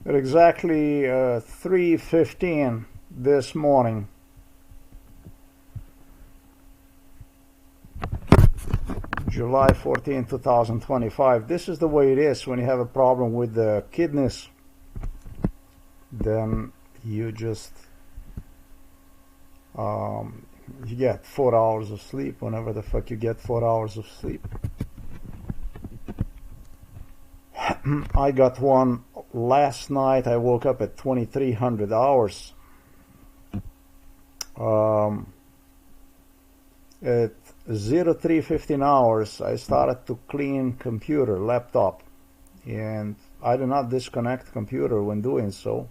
At exactly 3:15 this morning, July 14, 2025. This is the way it is when you have a problem with the kidneys. Then you just you get 4 hours of sleep whenever the fuck you get 4 hours of sleep. I got one last night. I woke up at 2300 hours. At 03:15 hours, I started to clean laptop, and I did not disconnect computer when doing so,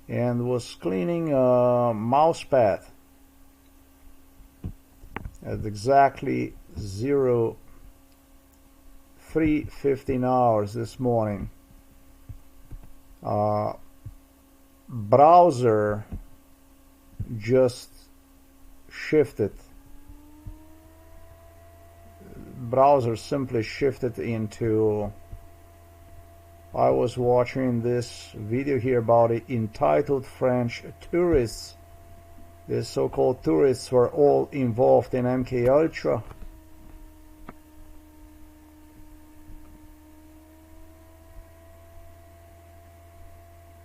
and was cleaning a mouse pad at exactly 03:15 hours this morning. Browser just shifted. Browser simply shifted into, I was watching this video here about it, entitled French tourists. These so-called tourists were all involved in MK Ultra.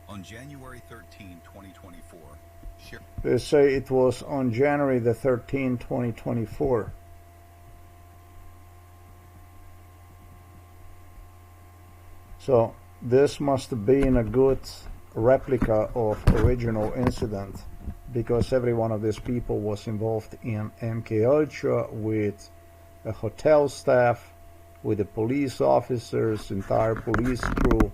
On January 13, 2024. They say it was on January the 13th, 2024. So this must have been a good replica of original incident, because every one of these people was involved in MK Ultra, with a hotel staff, with the police officers, entire police crew.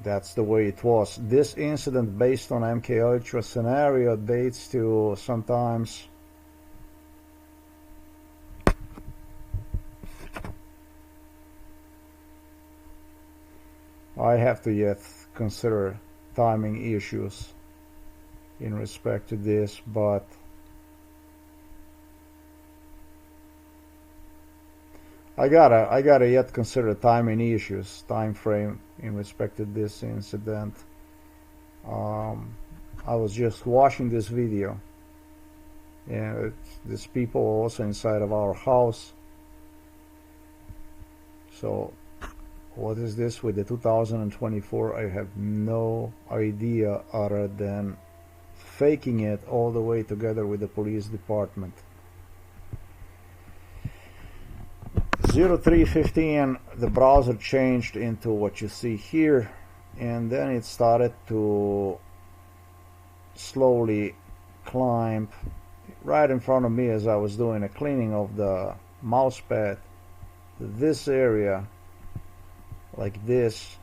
That's the way it was. This incident, based on MK Ultra scenario, dates to sometimes I have to yet consider timing issues in respect to this, but I gotta yet consider timing issues, time frame in respect to this incident. I was just watching this video, and these people are also inside of our house. So what is this with the 2024? I have no idea, other than faking it all the way together with the police department. 03:15, the browser changed into what you see here, and then it started to slowly climb right in front of me as I was doing a cleaning of the mouse pad to this area, like this,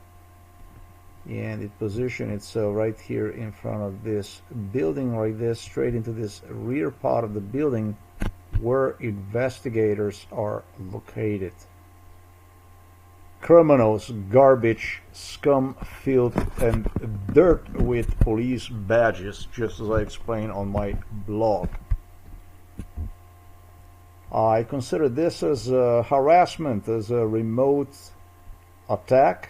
and it positioned itself right here in front of this building, like this, straight into this rear part of the building where investigators are located. Criminals, garbage, scum, filth, and dirt with police badges, just as I explained on my blog. I consider this as a harassment, as a remote attack,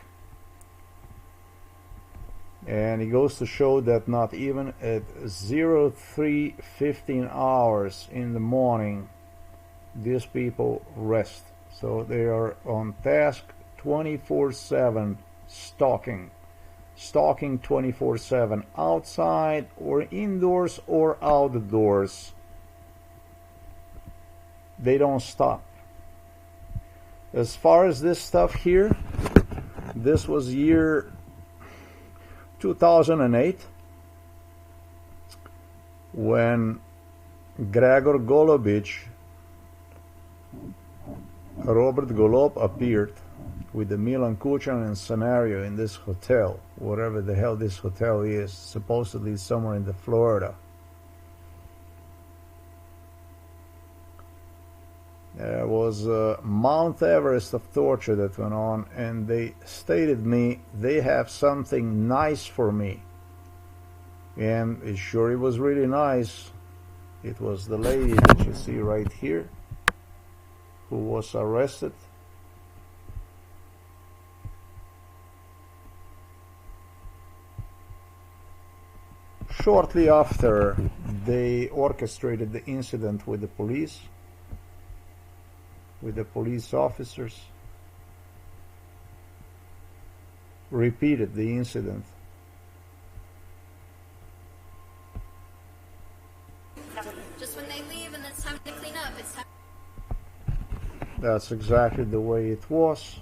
and it goes to show that not even at 03:15 hours in the morning these people rest. So they are on task 24/7, stalking 24/7, outside or indoors or outdoors. They don't stop. As far as this stuff here, this was year 2008, when Gregor Golubic, Robert Golob, appeared with the Milan Kuchanin scenario in this hotel, whatever the hell this hotel is, supposedly somewhere in the Florida. There was Mount Everest of torture that went on, and they stated me they have something nice for me. And it sure was really nice. It was the lady that you see right here who was arrested. Shortly after, they orchestrated the incident with the police officers, repeated the incident. Just when they leave and it's time to clean up, it's time. That's exactly the way it was.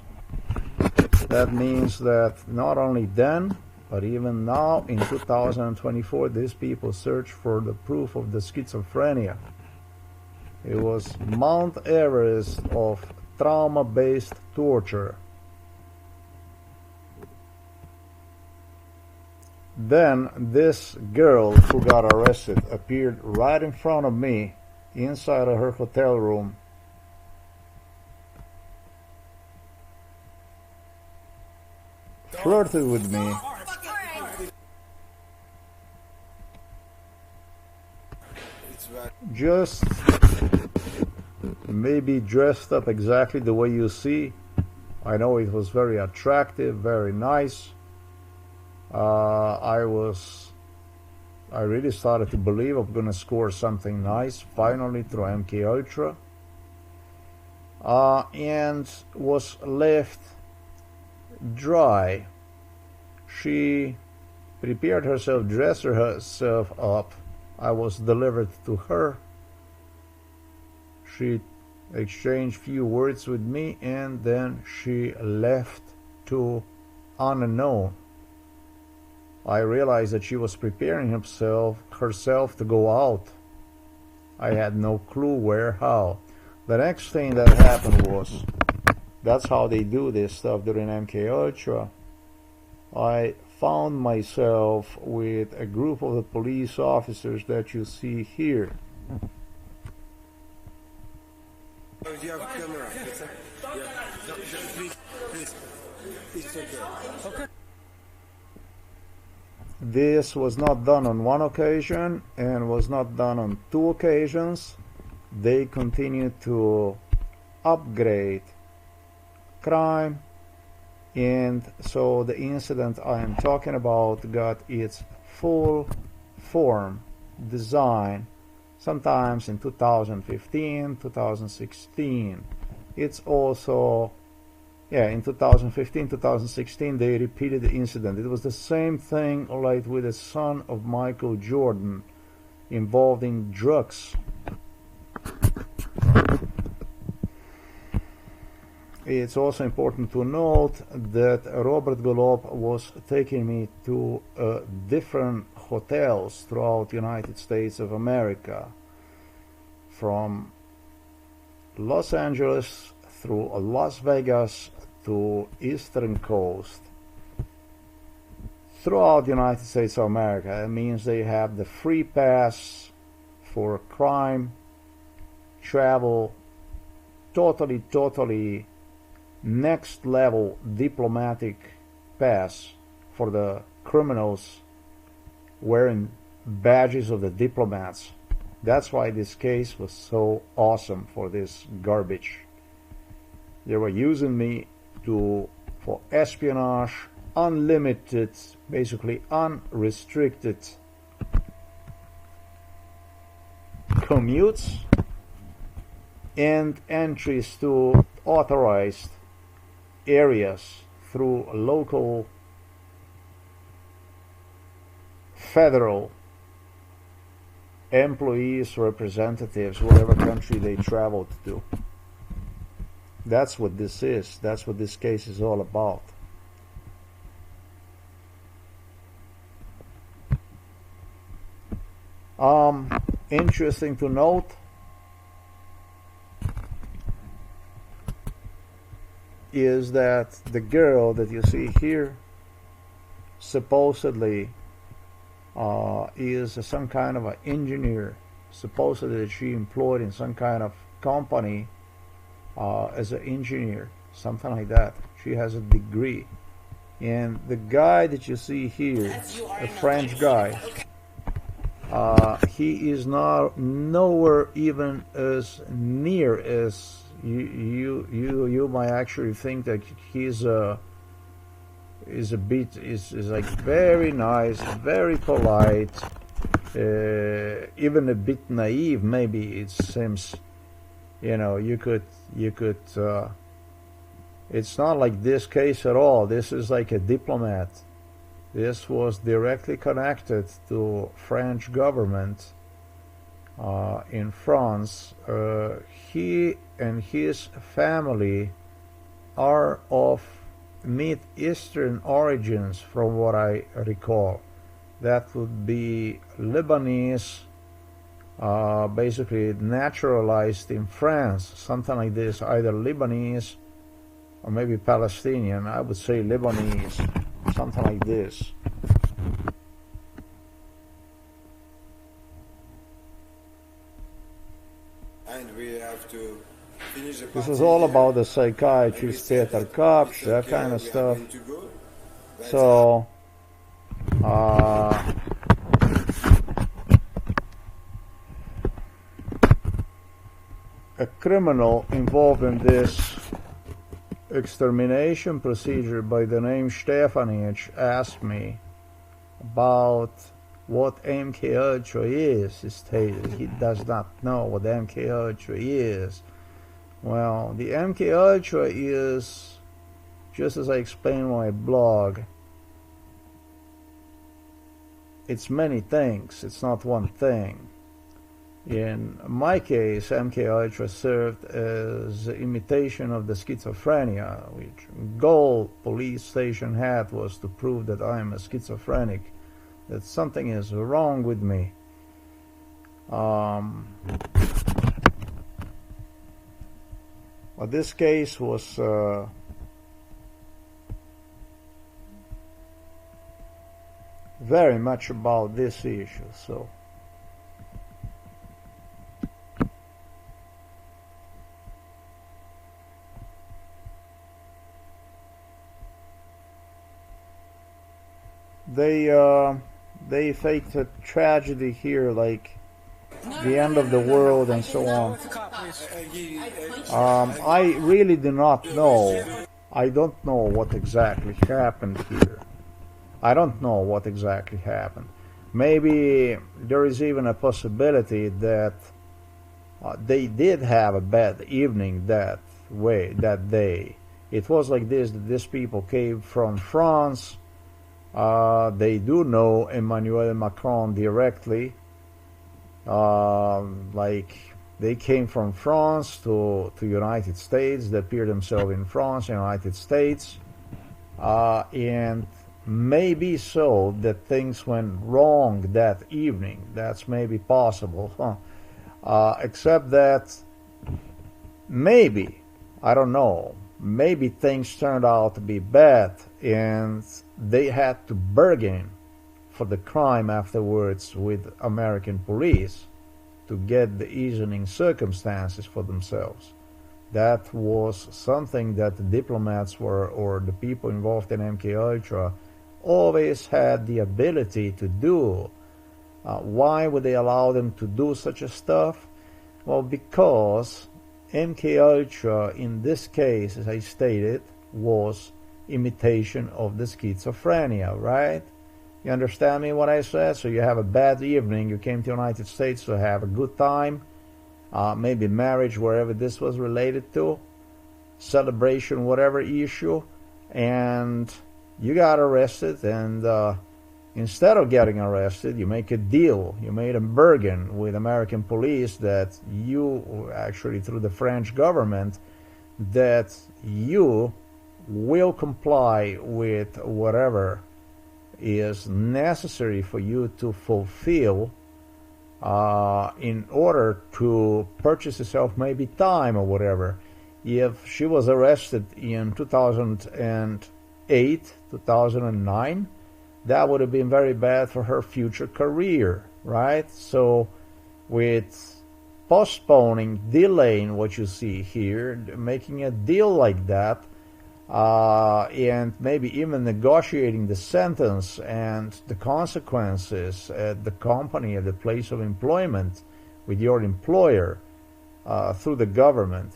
That means that not only then, but even now in 2024, these people search for the proof of the schizophrenia. It was Mount Everest of trauma-based torture. Then this girl who got arrested appeared right in front of me inside of her hotel room. Flirted with me. Just maybe dressed up exactly the way you see. I know it was very attractive, very nice. I really started to believe I'm gonna score something nice finally through MK Ultra, and was left dry. She prepared herself, dressed herself up. I was delivered to her. She exchanged few words with me, and then she left to unknown. I realized that she was preparing herself to go out. I had no clue where, how. The next thing that happened was, that's how they do this stuff during MK Ultra. I found myself with a group of the police officers that you see here. Do you have a camera? Yeah. Please. It's okay. Okay. This was not done on one occasion and was not done on two occasions. They continued to upgrade crime, and so the incident I am talking about got its full form, design, sometimes in 2015, 2016. It's also, in 2015, 2016, they repeated the incident. It was the same thing like with the son of Michael Jordan involving drugs. It's also important to note that Robert Golob was taking me to different hotels throughout the United States of America, from Los Angeles through Las Vegas to Eastern Coast. Throughout the United States of America, it means they have the free pass for crime, travel, totally next level diplomatic pass for the criminals wearing badges of the diplomats. That's why this case was so awesome for this garbage. They were using me for espionage, unlimited, basically unrestricted commutes and entries to authorized areas through local, federal employees, representatives, whatever country they traveled to. That's what this is. That's what this case is all about. Interesting to note, is that the girl that you see here supposedly is some kind of an engineer. Supposedly she employed in some kind of company as an engineer, something like that. She has a degree. And the guy that you see here, a French guy, he is nowhere even as near as you might actually think that he's like very nice, very polite, even a bit naive. Maybe it seems, you could. It's not like this case at all. This is like a diplomat. This was directly connected to French government in France. He and his family are of Mid-Eastern origins, from what I recall. That would be Lebanese, basically naturalized in France, something like this, either Lebanese or maybe Palestinian. I would say Lebanese, something like this. And we have to finish the This party is all here. about the psychiatrist, theater cops, that kind of stuff. So, a criminal involved in this extermination procedure by the name Stefanich asked me about what MK Ultra is. He stated he does not know what MK Ultra is. Well, the MK Ultra is, just as I explained in my blog, it's many things. It's not one thing. In my case, MK Ultra served as an imitation of the schizophrenia, which goal police station had was to prove that I am a schizophrenic, that something is wrong with me. But this case was very much about this issue. So they faked a tragedy here, like the end of the world and so on. I really do not know. I don't know what exactly happened here. I don't know what exactly happened. Maybe there is even a possibility that they did have a bad evening that day. It was like this, that these people came from France. They do know Emmanuel Macron directly. Like they came from France to United States. They appeared themselves in France, United States, and maybe so that things went wrong that evening. That's maybe possible, except that maybe, I don't know, maybe things turned out to be bad and they had to bargain for the crime afterwards with American police to get the easing circumstances for themselves. That was something that the diplomats were, or the people involved in MK Ultra, always had the ability to do. Why would they allow them to do such a stuff? Well, because MK Ultra, in this case, as I stated, was imitation of the schizophrenia, right? You understand me what I said? So you have a bad evening, you came to the United States to have a good time, maybe marriage, wherever this was related to, celebration, whatever issue, and you got arrested, and instead of getting arrested, you make a deal, you made a bargain with American police that you, actually through the French government, that you will comply with whatever is necessary for you to fulfill in order to purchase yourself maybe time or whatever. If she was arrested in 2008, 2009, that would have been very bad for her future career, right? So with postponing, delaying what you see here, making a deal like that, and maybe even negotiating the sentence and the consequences at the company, at the place of employment with your employer through the government,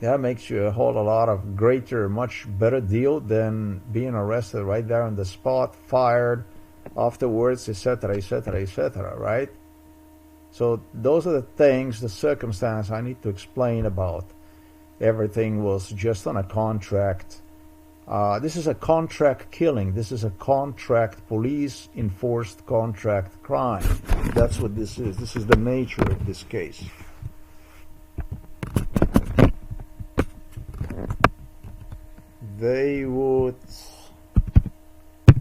that makes you a whole lot of greater, much better deal than being arrested right there on the spot, fired, afterwards, etc., etc., etc., right? So those are the things, the circumstance I need to explain about. Everything was just on a contract. This is a contract killing. This is a contract, police enforced contract crime. That's what this is. This is the nature of this case. They would,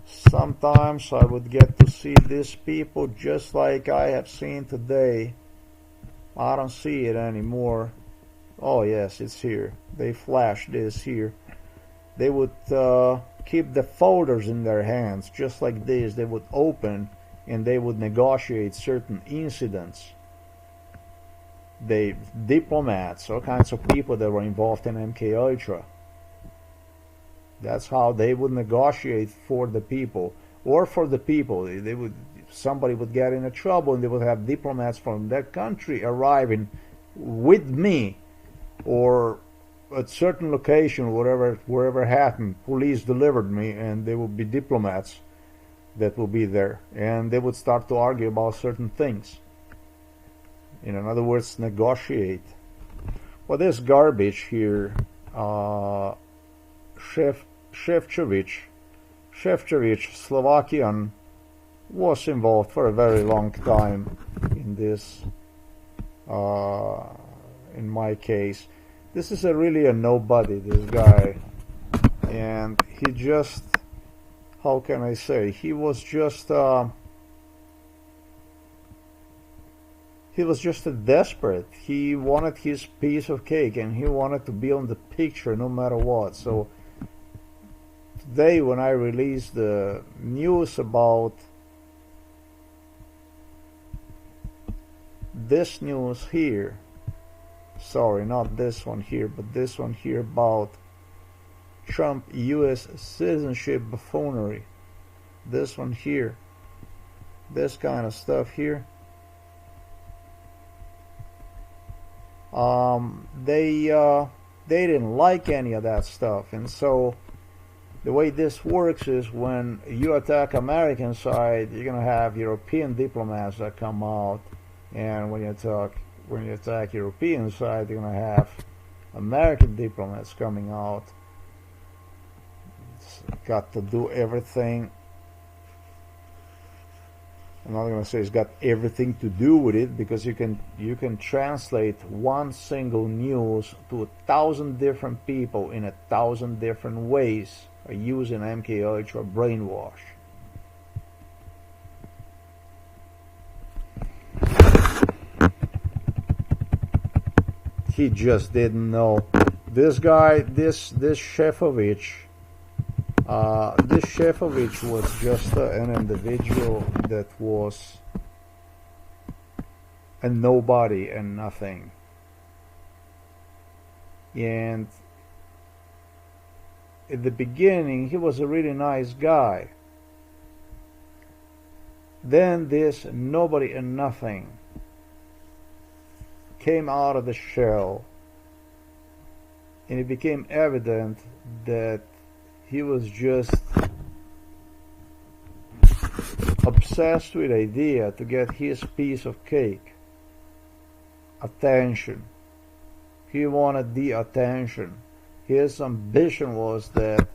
sometimes I would get to see these people just like I have seen today. I don't see it anymore. Oh yes, it's here. They flash this here. They would keep the folders in their hands just like this. They would open and they would negotiate certain incidents. They diplomats, all kinds of people that were involved in MK Ultra. That's how they would negotiate for the people, or for the people. They would, somebody would get into trouble, and they would have diplomats from that country arriving with me, or at certain location, wherever happened. Police delivered me, and there would be diplomats that will be there, and they would start to argue about certain things. In other words, negotiate. Well, this garbage here, Shevchevich, Slovakian, was involved for a very long time in this, in my case. This is really a nobody, this guy. And he just, how can I say, he was just a desperate. He wanted his piece of cake, and he wanted to be on the picture no matter what. So today, when I released the news about this news here, sorry, not this one here, but this one here about Trump U.S. citizenship buffoonery, this one here, this kind of stuff here, they didn't like any of that stuff. And so the way this works is, when you attack American side, you're gonna have European diplomats that come out, and when you attack European side, you're gonna have American diplomats coming out. It's got to do everything. I'm not gonna say it's got everything to do with it, because you can translate one single news to 1,000 different people in 1,000 different ways using MK Ultra brainwash. He just didn't know. This guy, this Shevchevich, was just an individual that was a nobody and nothing. And at the beginning, he was a really nice guy. Then this nobody and nothing came out of the shell, and it became evident that he was just obsessed with the idea to get his piece of cake, attention. He wanted the attention. His ambition was that,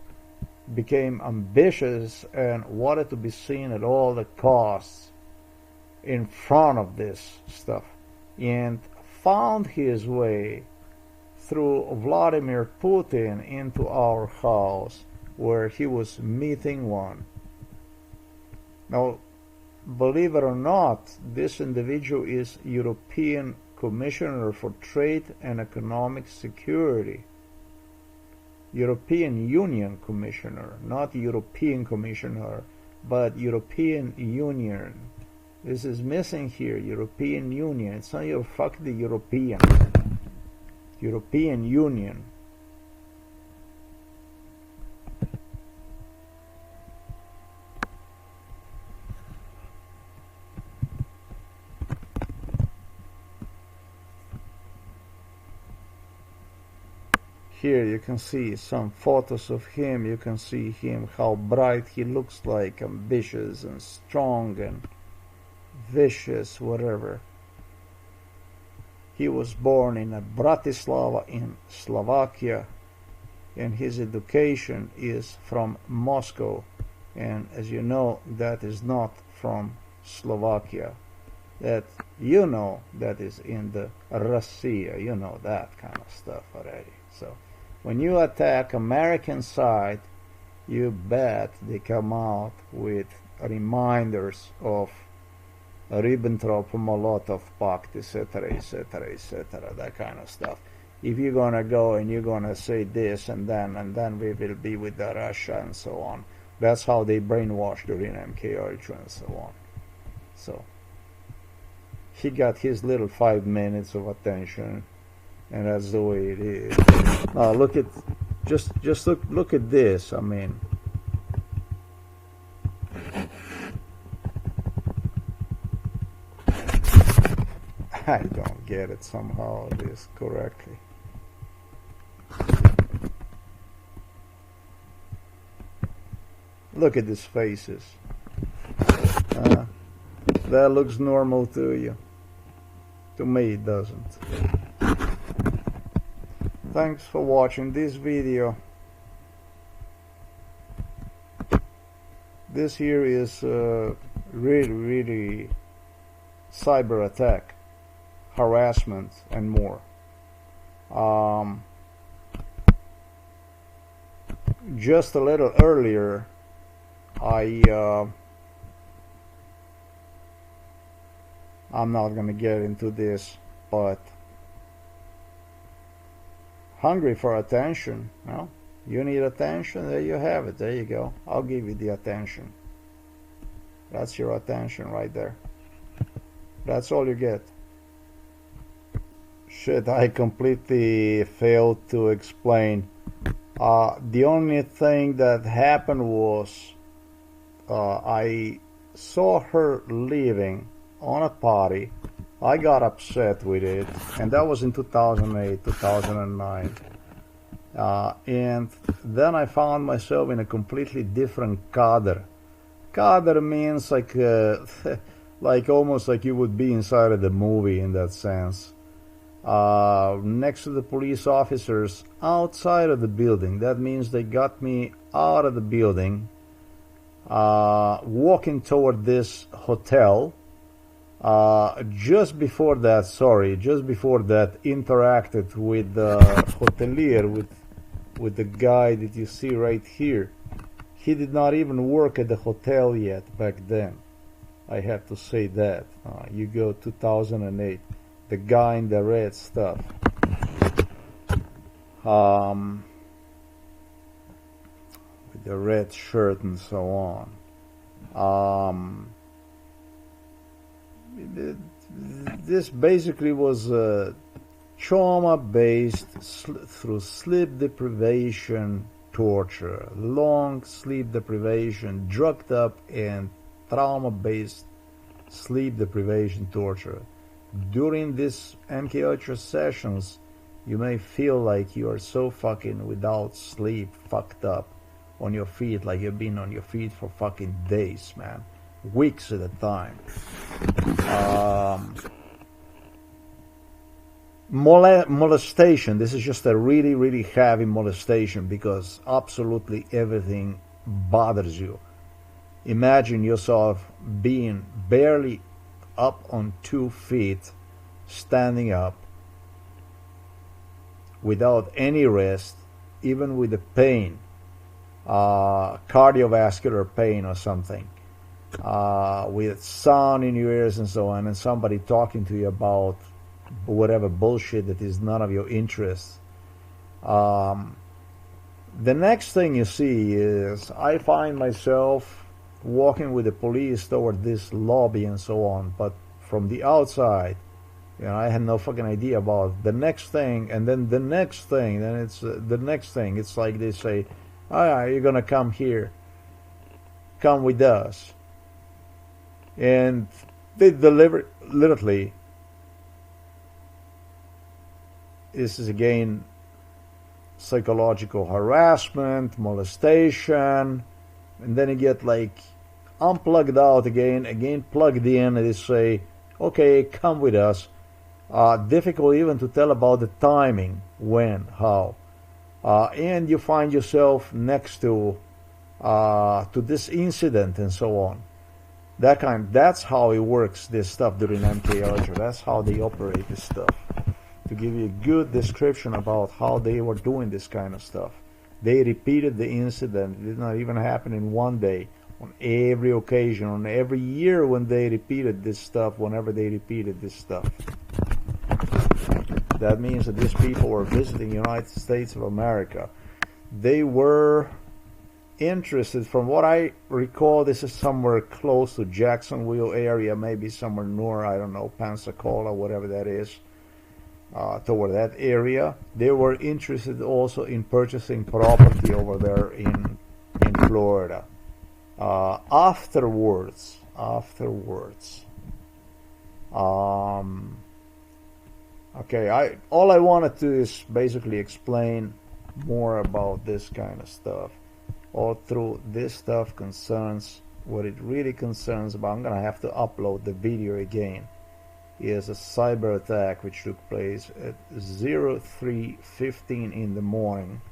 became ambitious and wanted to be seen at all the costs in front of this stuff, and found his way through Vladimir Putin into our house, where he was meeting one. Now, believe it or not, this individual is European Commissioner for Trade and Economic Security. European Union Commissioner, not European Commissioner, but European Union. This is missing here, European Union. It's not your fuck the European. European Union. Here you can see some photos of him. You can see him, how bright he looks like, ambitious and strong and vicious, whatever. He was born in Bratislava in Slovakia, and his education is from Moscow. And as you know, that is not from Slovakia. That that is in the Russia. You know that kind of stuff already. So when you attack American side, you bet they come out with reminders of Ribbentrop-Molotov Pact, etc., etc., etc., that kind of stuff. If you're gonna go and you're gonna say this and then we will be with the Russia and so on. That's how they brainwashed during MK Ultra and so on. So he got his little 5 minutes of attention, and that's the way it is. Now look at, just look at this. I mean, I don't get it somehow this correctly. Look at these faces. That looks normal to you. To me it doesn't. Thanks for watching this video. This here is really cyber attack, harassment and more. Just a little earlier I'm not gonna get into this, but hungry for attention. No? You need attention, there you have it, there you go. I'll give you the attention. That's your attention right there. That's all you get. Shit, I completely failed to explain. The only thing that happened was I saw her leaving on a party. I got upset with it, and that was in 2008, 2009. And then I found myself in a completely different cadre. Cadre means like like almost like you would be inside of the movie in that sense. Next to the police officers outside of the building. That means they got me out of the building, walking toward this hotel. Just before that interacted with the hotelier, with the guy that you see right here. He did not even work at the hotel yet back then. I have to say that. You go 2008, the guy in the red stuff. With the red shirt and so on. This basically was trauma-based through sleep deprivation torture, long sleep deprivation, drugged up and trauma-based sleep deprivation torture. During this MK Ultra sessions, you may feel like you are so fucking without sleep, fucked up on your feet, like you've been on your feet for fucking days, man. Weeks at a time. Molestation. This is just a really heavy molestation because absolutely everything bothers you. Imagine yourself being barely up on 2 feet, standing up without any rest, even with the pain, cardiovascular pain or something. With sound in your ears and so on, and somebody talking to you about whatever bullshit that is none of your interest. The next thing you see is I find myself walking with the police toward this lobby and so on, but from the outside, I had no fucking idea about the next thing, and then the next thing, then it's the next thing. It's like they say, "Oh yeah, you're gonna come here, come with us." And they deliver, literally, this is again psychological harassment, molestation, and then you get like unplugged out again plugged in, and they say, okay, come with us. Difficult even to tell about the timing, when, how. And you find yourself next to this incident and so on. That's how it works, this stuff during MK Ultra. That's how they operate this stuff. To give you a good description about how they were doing this kind of stuff. They repeated the incident. It did not even happen in one day. On every occasion, on every year when they repeated this stuff, whenever they repeated this stuff. That means that these people were visiting the United States of America. They were interested, from what I recall, this is somewhere close to Jacksonville area, maybe somewhere north, I don't know, Pensacola, whatever that is, toward that area. They were interested also in purchasing property over there in Florida. Afterwards, okay, all I wanted to is basically explain more about this kind of stuff. All through this stuff concerns what it really concerns about. I'm gonna have to upload the video again. Is a cyber attack which took place at 03:15 in the morning.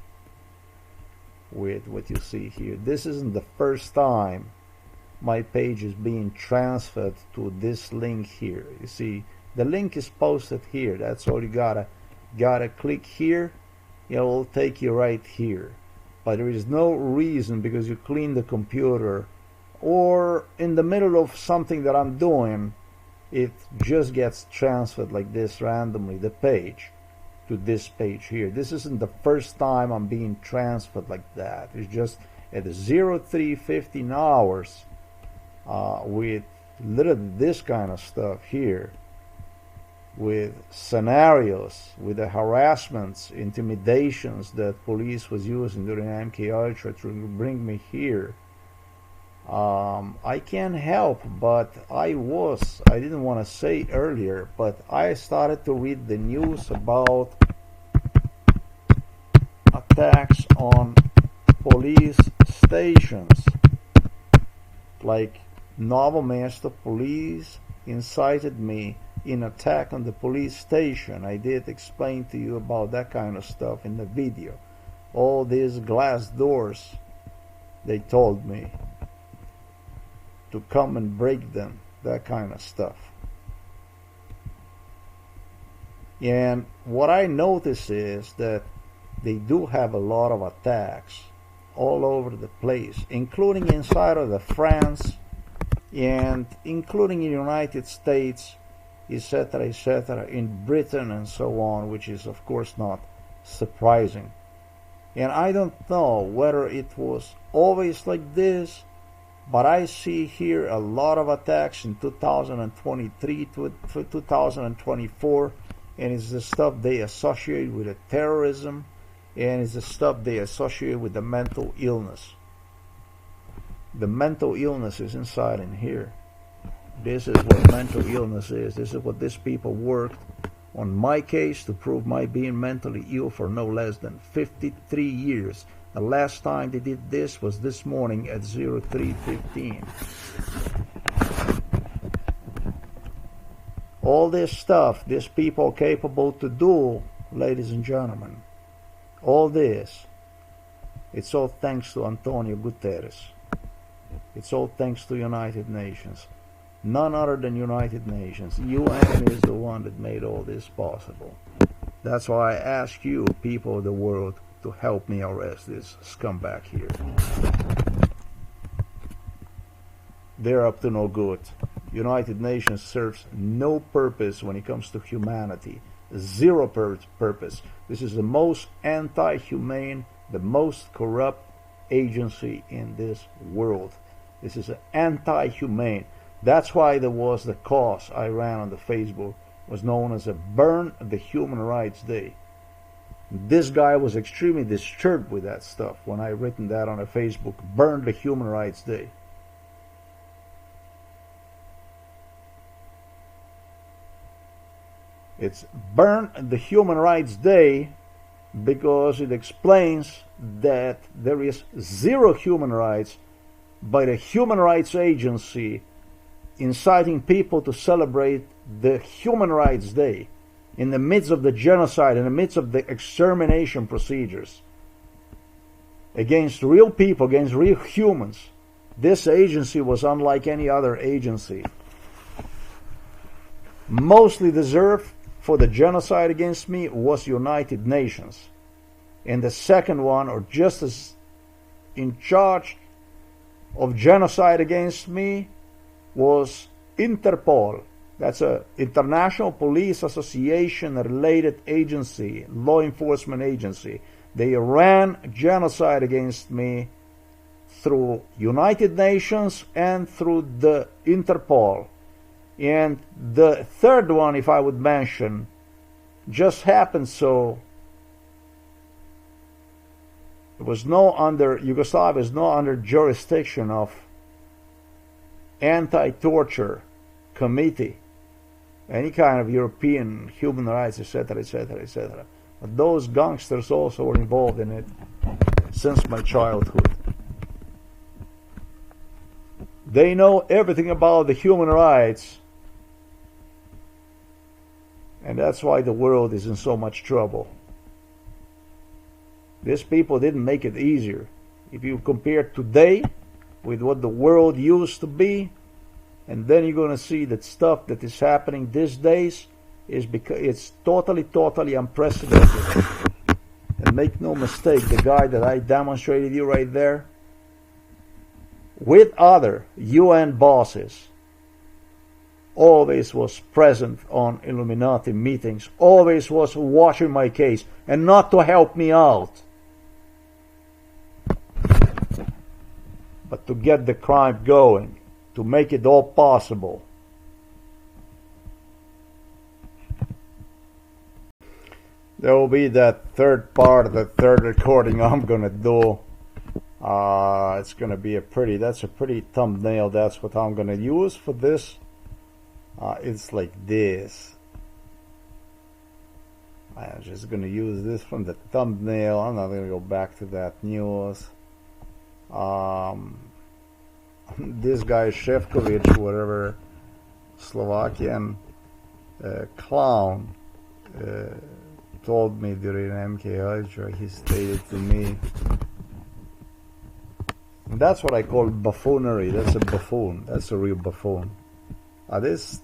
With what you see here. This isn't the first time my page is being transferred to this link here. You see, the link is posted here. That's all you gotta click here. It will take you right here. But there is no reason, because you clean the computer or in the middle of something that I'm doing, it just gets transferred like this randomly, the page, to this page here. This isn't the first time I'm being transferred like that. It's just at 03:15 hours with literally this kind of stuff here, with scenarios, with the harassments, intimidations that police was using during MK Ultra to bring me here. I can't help but I didn't want to say earlier, but I started to read the news about attacks on police stations. Like Novo Mesto police incited me in attack on the police station. I did explain to you about that kind of stuff in the video. All these glass doors, they told me to come and break them, that kind of stuff. And what I notice is that they do have a lot of attacks all over the place, including inside of the France and including in the United States, etc., in Britain and so on, which is of course not surprising. And I don't know whether it was always like this, but I see here a lot of attacks in 2023 to 2024, and it's the stuff they associate with the terrorism, and it's the stuff they associate with the mental illness. The mental illness is inside in here. This is what mental illness is. This is what these people worked on my case to prove my being mentally ill for no less than 53 years. The last time they did this was this morning at 03:15. All this stuff, these people are capable to do, ladies and gentlemen, all this, it's all thanks to Antonio Guterres. It's all thanks to United Nations. None other than United Nations. UN is the one that made all this possible. That's why I ask you, people of the world, to help me arrest this scumbag here. They're up to no good. United Nations serves no purpose when it comes to humanity. Zero purpose. This is the most anti-humane, the most corrupt agency in this world. This is anti-humane. That's why there was the cause I ran on the Facebook, was known as a Burn the Human Rights Day. This guy was extremely disturbed with that stuff when I written that on a Facebook, Burn the Human Rights Day. It's Burn the Human Rights Day because it explains that there is zero human rights by the Human Rights Agency inciting people to celebrate the Human Rights Day in the midst of the genocide, in the midst of the extermination procedures against real people, against real humans. This agency was unlike any other agency. Mostly deserved for the genocide against me was United Nations. And the second one, or just as in charge of genocide against me, was Interpol. That's an international police association related agency, law enforcement agency. They ran genocide against me through United Nations and through the Interpol. And the third one, if I would mention, just happened so it was Yugoslavia was no under jurisdiction of anti-torture committee, any kind of European human rights, etc., etc., etc. But those gangsters also were involved in it since my childhood. They know everything about the human rights, and that's why the world is in so much trouble. These people didn't make it easier. If you compare today with what the world used to be, and then you're going to see that stuff that is happening these days is because it's totally unprecedented. And make no mistake, the guy that I demonstrated you right there, with other UN bosses, always was present on Illuminati meetings, always was watching my case, and not to help me out, but to get the crime going, to make it all possible. There will be that third part, the third recording I'm gonna do. It's gonna be that's a pretty thumbnail. That's what I'm gonna use for this. It's like this. I'm just gonna use this from the thumbnail. I'm not gonna go back to that news. This guy Shevkovich, whatever, Slovakian clown, told me during MK Ultra, he stated to me, and that's what I call buffoonery. That's a buffoon. That's a real buffoon. This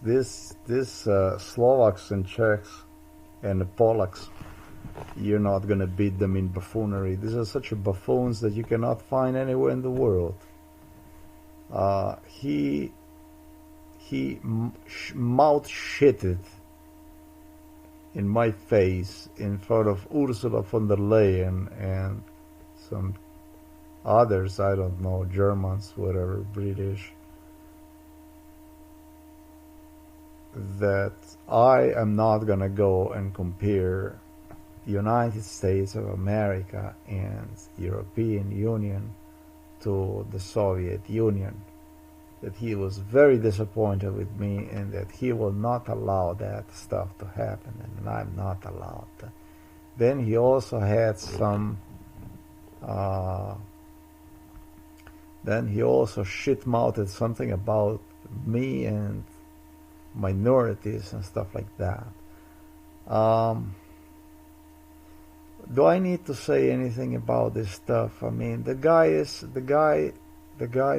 Slovaks and Czechs and the Polacks, you're not gonna beat them in buffoonery. These are such buffoons that you cannot find anywhere in the world. He mouth shitted in my face in front of Ursula von der Leyen and some others, I don't know, Germans, whatever, British, that I am not gonna go and compare United States of America and European Union to the Soviet Union, that he was very disappointed with me and that he will not allow that stuff to happen, and I'm not allowed to. Then he also had some then he also shit-mouthed something about me and minorities and stuff like that. Do I need to say anything about this stuff? I mean, the guy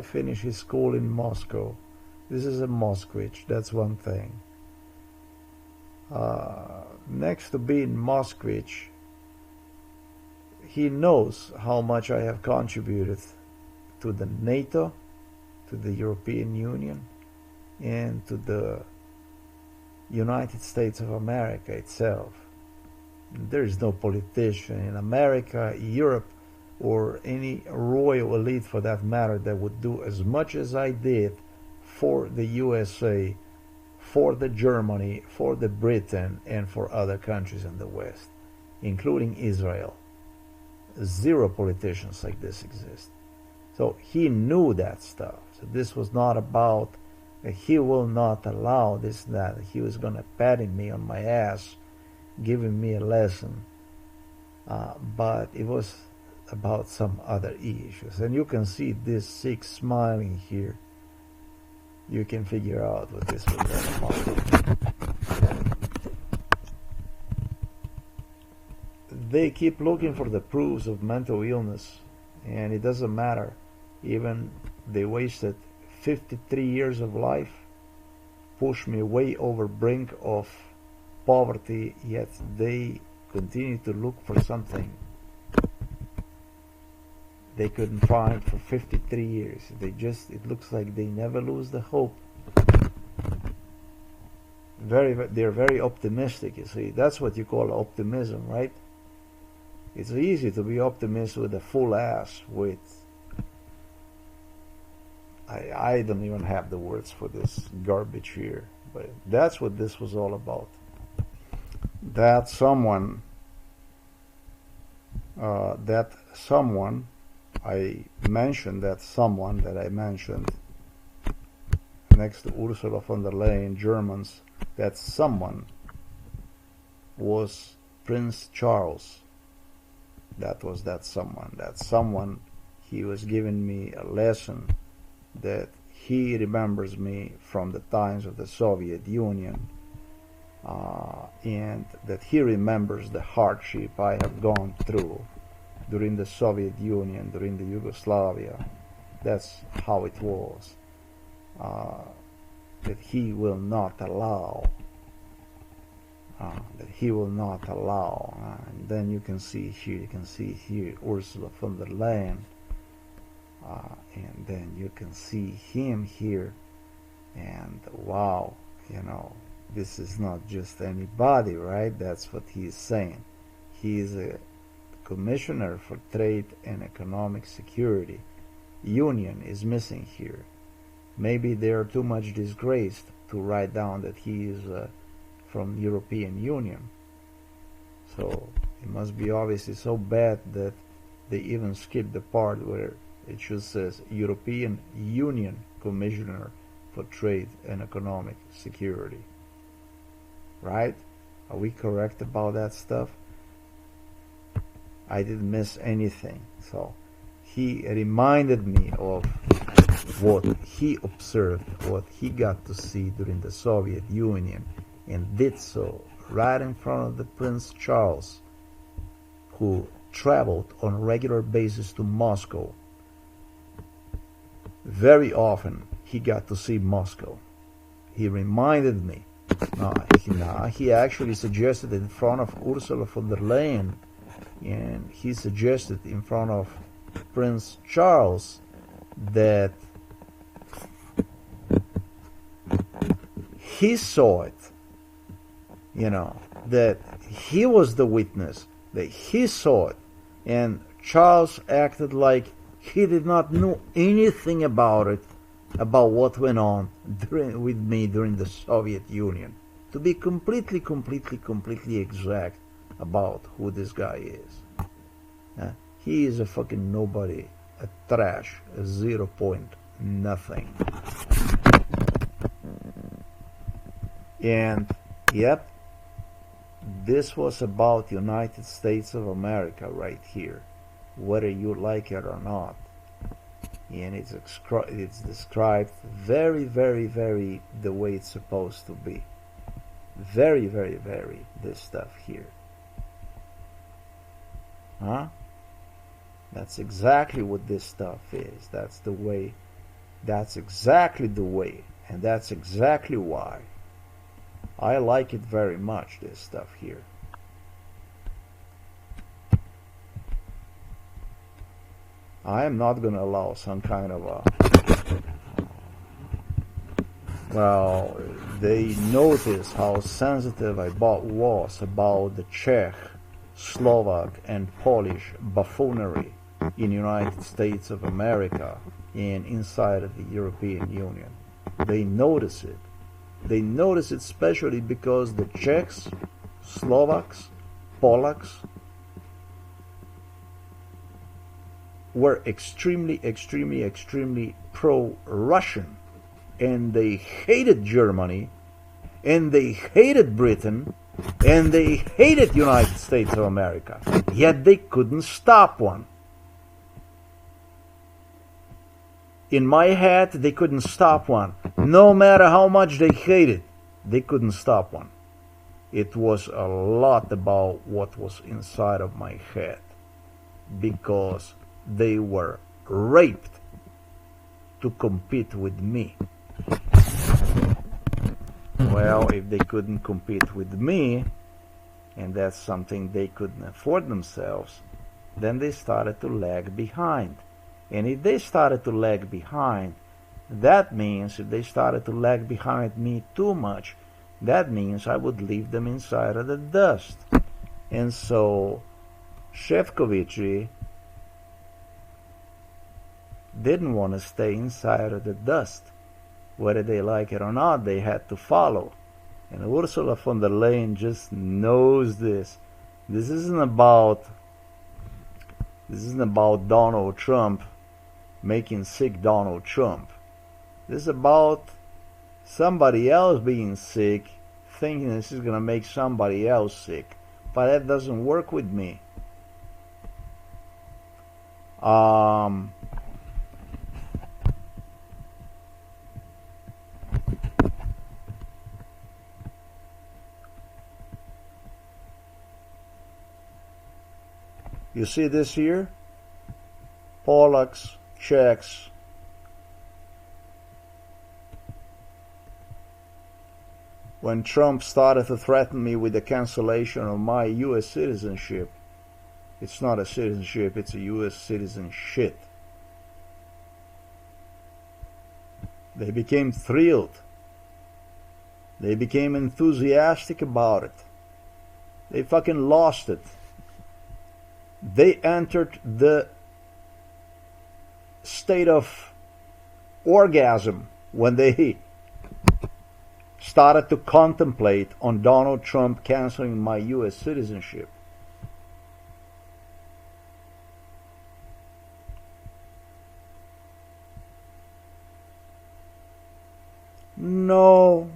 finished his school in Moscow. This is a Moskvich, that's one thing. Next to being Moskvich, he knows how much I have contributed to the NATO, to the European Union, and to the United States of America itself. There is no politician in America, Europe, or any royal elite for that matter that would do as much as I did for the USA, for the Germany, for the Britain, and for other countries in the West, including Israel. Zero politicians like this exist. So he knew that stuff. So this was not about he will not allow this, that. He was going to patting me on my ass, giving me a lesson but it was about some other issues. And you can see this six smiling here. You can figure out what this was all about. They keep looking for the proofs of mental illness, and it doesn't matter. Even they wasted 53 years of life, pushed me way over brink of poverty, yet they continue to look for something they couldn't find for 53 years. It looks like they never lose the hope. They're very optimistic, you see. That's what you call optimism, right? It's easy to be optimist with a full ass, with I don't even have the words for this garbage here, but that's what this was all about. That someone I mentioned next to Ursula von der Leyen, Germans, that someone was Prince Charles. That was that someone. That someone, he was giving me a lesson that he remembers me from the times of the Soviet Union, and that he remembers the hardship I have gone through during the Soviet Union, during the Yugoslavia. That's how it was. That he will not allow. And then you can see here, Ursula von der Leyen, and then you can see him here, and wow, this is not just anybody, right? That's what he is saying. He is a Commissioner for Trade and Economic Security. Union is missing here. Maybe they are too much disgraced to write down that he is from European Union. So it must be obviously so bad that they even skipped the part where it should says European Union Commissioner for Trade and Economic Security. Right? Are we correct about that stuff? I didn't miss anything. So he reminded me of what he observed, what he got to see during the Soviet Union, and did so right in front of the Prince Charles, who traveled on a regular basis to Moscow. Very often he got to see Moscow. He reminded me. He actually suggested in front of Ursula von der Leyen, and he suggested in front of Prince Charles that he saw it, that he was the witness, that he saw it, and Charles acted like he did not know anything about it, about what went on with me during the Soviet Union. To be completely exact about who this guy is. He is a fucking nobody, a trash, a 0 point nothing. And yep, this was about United States of America right here, whether you like it or not. And it's described very the way it's supposed to be. Very this stuff here. That's exactly what this stuff is. That's the way. That's exactly the way. And that's exactly why I like it very much, this stuff here. I am not going to allow some kind of a... Well, they notice how sensitive I was about the Czech, Slovak, and Polish buffoonery in the United States of America and inside of the European Union. They notice it. They notice it especially because the Czechs, Slovaks, Polacks were extremely pro-Russian, and they hated Germany, and they hated Britain, And they hated United States of America, yet they couldn't stop one. In my head, they couldn't stop one. No matter how much they hated, they couldn't stop one. It was a lot about what was inside of my head, because they were raped to compete with me. Well, if they couldn't compete with me, and that's something they couldn't afford themselves, then they started to lag behind. And if they started to lag behind, that means if they started to lag behind me too much, that means I would leave them inside of the dust. And so Shevkovich didn't want to stay inside of the dust. Whether they like it or not, they had to follow. And Ursula von der Leyen just knows this. This isn't about Donald Trump making sick Donald Trump. This is about somebody else being sick, thinking this is going to make somebody else sick. But that doesn't work with me. You see this here? Polacks, Czechs, when Trump started to threaten me with the cancellation of my U.S. citizenship, it's not a citizenship, it's a U.S. citizenship. They became thrilled. They became enthusiastic about it. They fucking lost it. They entered the state of orgasm when they started to contemplate on Donald Trump canceling my U.S. citizenship. No.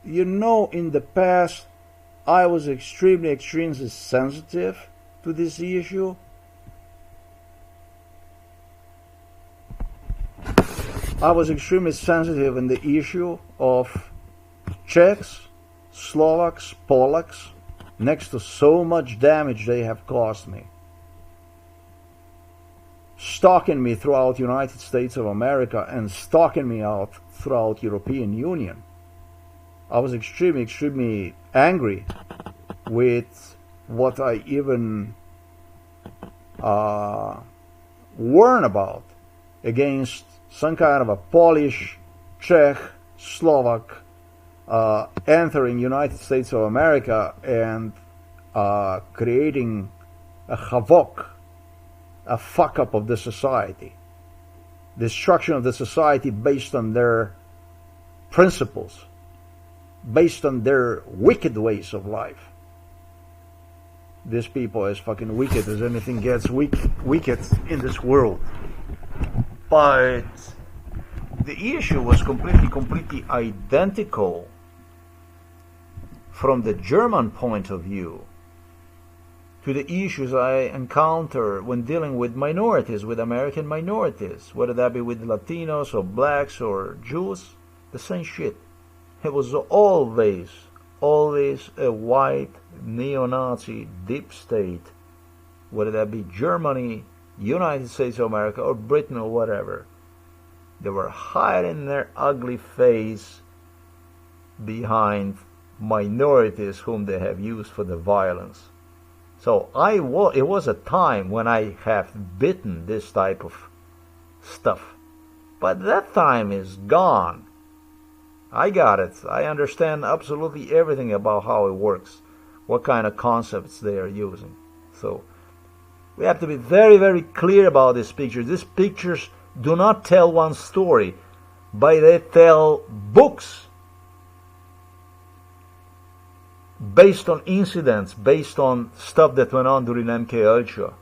You know, in the past, I was extremely sensitive to this issue. I was extremely sensitive in the issue of Czechs, Slovaks, Polacks, next to so much damage they have caused me, stalking me throughout the United States of America and stalking me out throughout European Union. I was extremely angry with what I even warned about against some kind of a Polish, Czech, Slovak entering United States of America and creating a havoc, a fuck up of the society, destruction of the society based on their principles, based on their wicked ways of life. These people are as fucking wicked as anything gets wicked in this world. But the issue was completely identical from the German point of view to the issues I encounter when dealing with minorities, with American minorities, whether that be with Latinos or blacks or Jews, the same shit. It was always a white neo-Nazi deep state, whether that be Germany, United States of America, or Britain or whatever. They were hiding their ugly face behind minorities whom they have used for the violence. So it was a time when I have bitten this type of stuff. But that time is gone. I got it. I understand absolutely everything about how it works, what kind of concepts they are using. So we have to be very clear about these pictures. These pictures do not tell one story, but they tell books based on incidents, based on stuff that went on during MK Ultra.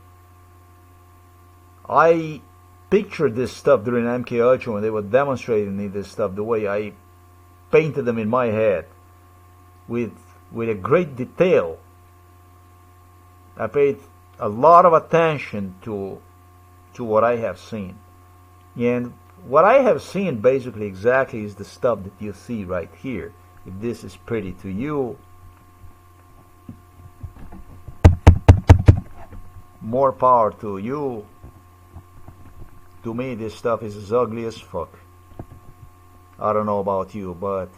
I pictured this stuff during MK Ultra when they were demonstrating me this stuff, the way I painted them in my head with with a great detail. I paid a lot of attention to what I have seen. And what I have seen basically exactly is the stuff that you see right here. If this is pretty to you, more power to you. To me, this stuff is as ugly as fuck. I don't know about you, but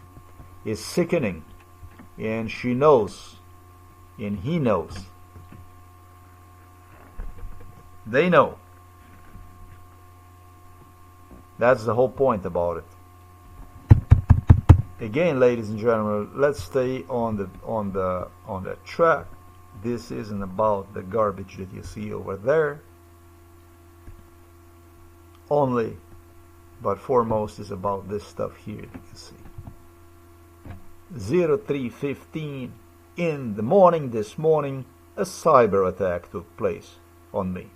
it's sickening. And she knows. And he knows. They know. That's the whole point about it. Again, ladies and gentlemen, let's stay on the track. This isn't about the garbage that you see over there only, but foremost is about this stuff here that you see. 03:15 in the morning this morning, a cyber attack took place on me.